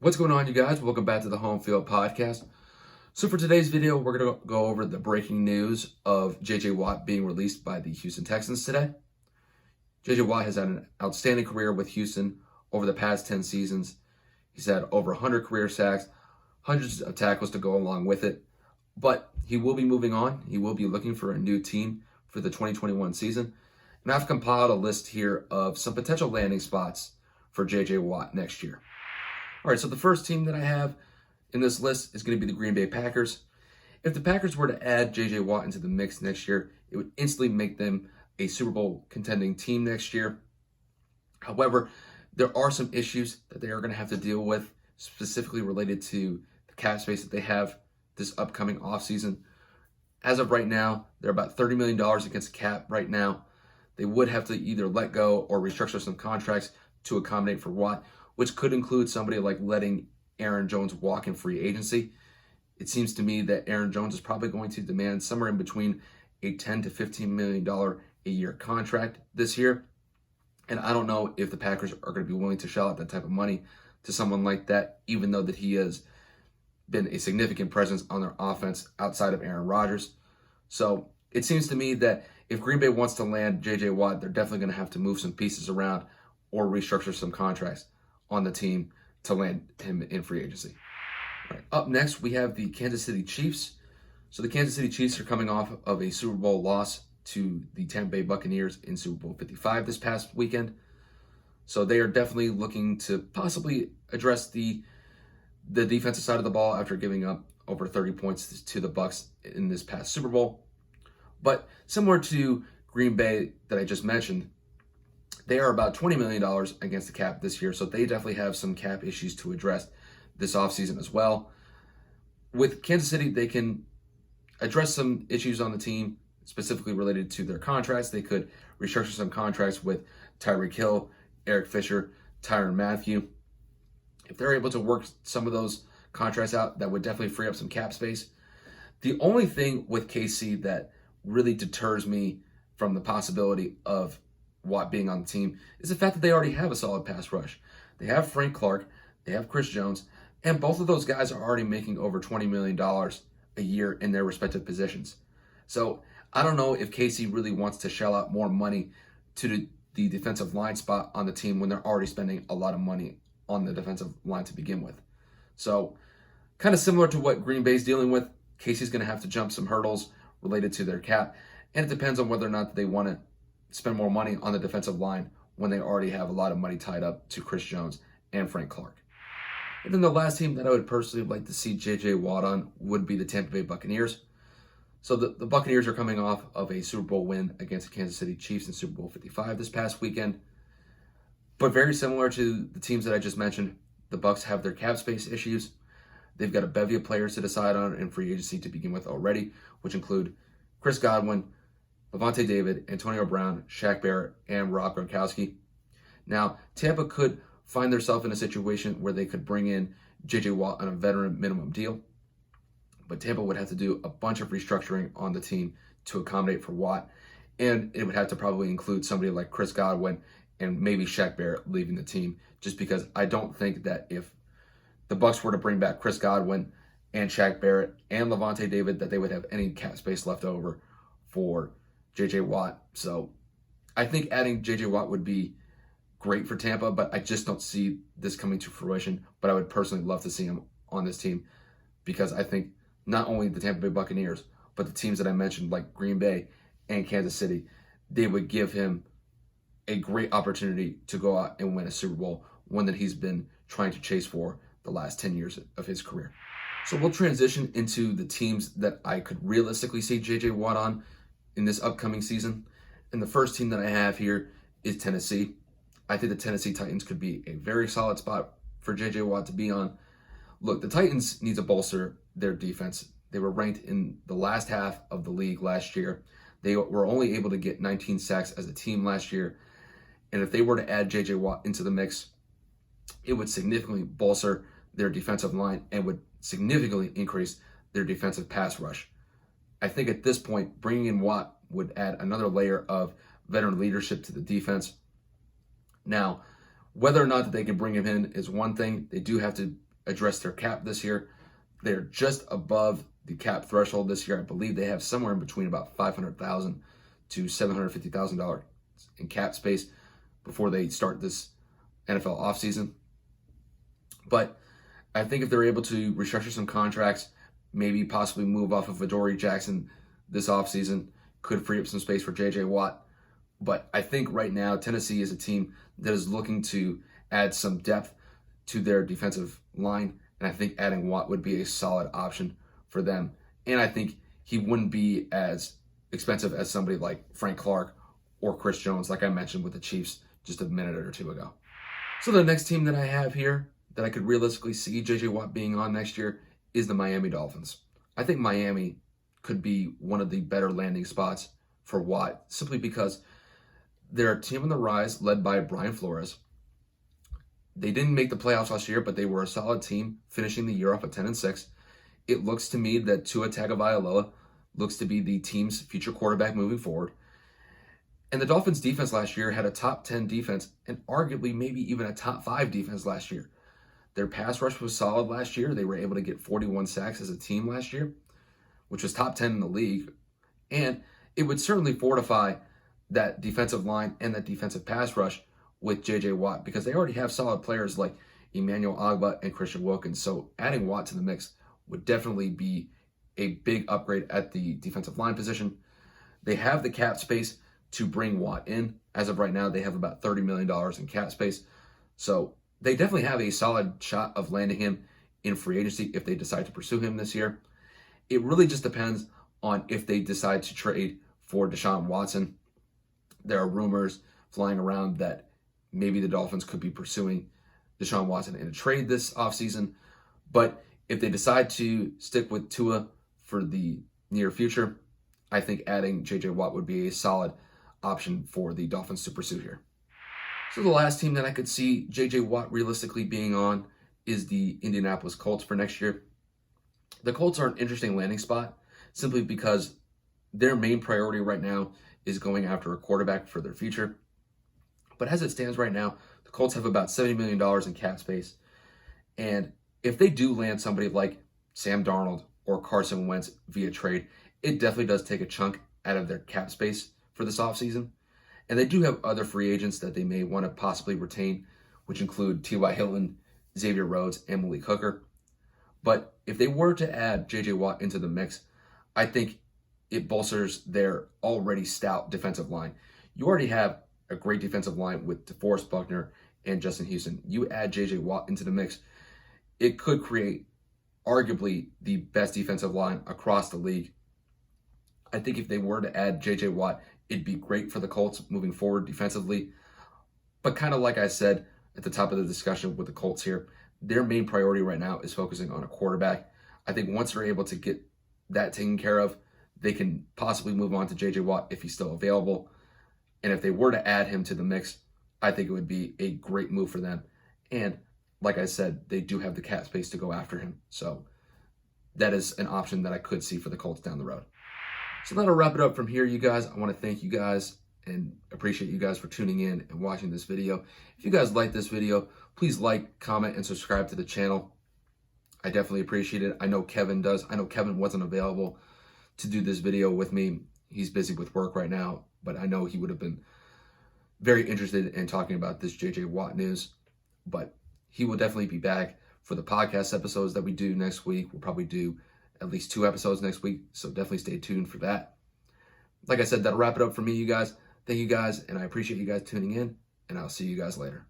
What's going on, you guys? Welcome back to the Home Field Podcast. So for today's video, we're going to go over the breaking news of J.J. Watt being released by the Houston Texans today. J.J. Watt has had an outstanding career with Houston over the past 10 seasons. He's had over 100 career sacks, hundreds of tackles to go along with it. But he will be moving on. He will be looking for a new team for the 2021 season. And I've compiled a list here of some potential landing spots for J.J. Watt next year. All right, so the first team that I have in this list is going to be the Green Bay Packers. If the Packers were to add J.J. Watt into the mix next year, it would instantly make them a Super Bowl contending team next year. However, there are some issues that they are going to have to deal with, specifically related to the cap space that they have this upcoming offseason. As of right now, they're about $30 million against the cap right now. They would have to either let go or restructure some contracts to accommodate for Watt, which could include somebody like letting Aaron Jones walk in free agency. It seems to me that Aaron Jones is probably going to demand somewhere in between a $10 to $15 million a year contract this year. And I don't know if the Packers are going to be willing to shell out that type of money to someone like that, even though that he has been a significant presence on their offense outside of Aaron Rodgers. So it seems to me that if Green Bay wants to land J.J. Watt, they're definitely going to have to move some pieces around or restructure some contracts on the team to land him in free agency. All right, up next, we have the Kansas City Chiefs. So the Kansas City Chiefs are coming off of a Super Bowl loss to the Tampa Bay Buccaneers in Super Bowl 55 this past weekend. So they are definitely looking to possibly address the defensive side of the ball after giving up over 30 points to the Bucs in this past Super Bowl. But similar to Green Bay that I just mentioned, they are about $20 million against the cap this year, so they definitely have some cap issues to address this offseason as well. With Kansas City, they can address some issues on the team, specifically related to their contracts. They could restructure some contracts with Tyreek Hill, Eric Fisher, Tyrann Mathieu. If they're able to work some of those contracts out, that would definitely free up some cap space. The only thing with KC that really deters me from the possibility of Watt being on the team is the fact that they already have a solid pass rush. They have Frank Clark, they have Chris Jones, and both of those guys are already making over $20 million a year in their respective positions. So I don't know if KC really wants to shell out more money to the defensive line spot on the team when they're already spending a lot of money on the defensive line to begin with. So kind of similar to what Green Bay's dealing with, KC's going to have to jump some hurdles related to their cap, and it depends on whether or not they want to spend more money on the defensive line when they already have a lot of money tied up to Chris Jones and Frank Clark. And then the last team that I would personally like to see J.J. Watt on would be the Tampa Bay Buccaneers. So the Buccaneers are coming off of a Super Bowl win against the Kansas City Chiefs in Super Bowl 55 this past weekend. But very similar to the teams that I just mentioned, the Bucs have their cap space issues. They've got a bevy of players to decide on in free agency to begin with already, which include Chris Godwin, Levante David, Antonio Brown, Shaq Barrett, and Rob Gronkowski. Now, Tampa could find themselves in a situation where they could bring in J.J. Watt on a veteran minimum deal, but Tampa would have to do a bunch of restructuring on the team to accommodate for Watt, and it would have to probably include somebody like Chris Godwin and maybe Shaq Barrett leaving the team, just because I don't think that if the Bucs were to bring back Chris Godwin and Shaq Barrett and Levante David, that they would have any cap space left over for J.J. Watt. So I think adding J.J. Watt would be great for Tampa, but I just don't see this coming to fruition. But I would personally love to see him on this team, because I think not only the Tampa Bay Buccaneers, but the teams that I mentioned like Green Bay and Kansas City, they would give him a great opportunity to go out and win a Super Bowl, one that he's been trying to chase for the last 10 years of his career. So we'll transition into the teams that I could realistically see J.J. Watt on in this upcoming season. And the first team that I have here is Tennessee. I think the Tennessee Titans could be a very solid spot for J.J. Watt to be on. Look, the Titans need to bolster their defense. They were ranked in the last half of the league last year. They were only able to get 19 sacks as a team last year. And if they were to add J.J. Watt into the mix, it would significantly bolster their defensive line and would significantly increase their defensive pass rush. I think at this point, bringing in Watt would add another layer of veteran leadership to the defense. Now, whether or not that they can bring him in is one thing. They do have to address their cap this year. They're just above the cap threshold this year. I believe they have somewhere in between about $500,000 to $750,000 in cap space before they start this NFL offseason. But I think if they're able to restructure some contracts, maybe possibly move off of Adoree Jackson this offseason, could free up some space for J.J. Watt. But I think right now Tennessee is a team that is looking to add some depth to their defensive line, and I think adding Watt would be a solid option for them. And I think he wouldn't be as expensive as somebody like Frank Clark or Chris Jones, like I mentioned with the Chiefs just a minute or two ago. So the next team that I have here that I could realistically see J.J. Watt being on next year is the Miami Dolphins. I think Miami could be one of the better landing spots for Watt, simply because they're a team on the rise led by Brian Flores. They didn't make the playoffs last year, but they were a solid team, finishing the year off at 10-6. It looks to me that Tua Tagovailoa looks to be the team's future quarterback moving forward. And the Dolphins' defense last year had a top 10 defense and arguably maybe even a top 5 defense last year. Their pass rush was solid last year. They were able to get 41 sacks as a team last year, which was top 10 in the league. And it would certainly fortify that defensive line and that defensive pass rush with J.J. Watt, because they already have solid players like Emmanuel Ogbah and Christian Wilkins. So adding Watt to the mix would definitely be a big upgrade at the defensive line position. They have the cap space to bring Watt in. As of right now, they have about $30 million in cap space. So they definitely have a solid shot of landing him in free agency if they decide to pursue him this year. It really just depends on if they decide to trade for Deshaun Watson. There are rumors flying around that maybe the Dolphins could be pursuing Deshaun Watson in a trade this offseason. But if they decide to stick with Tua for the near future, I think adding J.J. Watt would be a solid option for the Dolphins to pursue here. So the last team that I could see J.J. Watt realistically being on is the Indianapolis Colts for next year. The Colts are an interesting landing spot simply because their main priority right now is going after a quarterback for their future. But as it stands right now, the Colts have about $70 million in cap space. And if they do land somebody like Sam Darnold or Carson Wentz via trade, it definitely does take a chunk out of their cap space for this offseason. And they do have other free agents that they may want to possibly retain, which include T.Y. Hilton, Xavier Rhodes, and Malik Hooker. But if they were to add J.J. Watt into the mix, I think it bolsters their already stout defensive line. You already have a great defensive line with DeForest Buckner and Justin Houston. You add J.J. Watt into the mix, it could create arguably the best defensive line across the league. I think if they were to add J.J. Watt, it'd be great for the Colts moving forward defensively. But kind of like I said at the top of the discussion with the Colts here, their main priority right now is focusing on a quarterback. I think once they're able to get that taken care of, they can possibly move on to J.J. Watt if he's still available. And if they were to add him to the mix, I think it would be a great move for them. And like I said, they do have the cap space to go after him. So that is an option that I could see for the Colts down the road. So that'll wrap it up from here, you guys. I want to thank you guys and appreciate you guys for tuning in and watching this video. If you guys like this video, please like, comment, and subscribe to the channel. I definitely appreciate it. I know Kevin does. I know Kevin wasn't available to do this video with me. He's busy with work right now, but I know he would have been very interested in talking about this J.J. Watt news. But he will definitely be back for the podcast episodes that we do next week. We'll probably do at least 2 episodes next week, so definitely stay tuned for that. Like I said, that'll wrap it up for me, you guys. Thank you guys, and I appreciate you guys tuning in, and I'll see you guys later.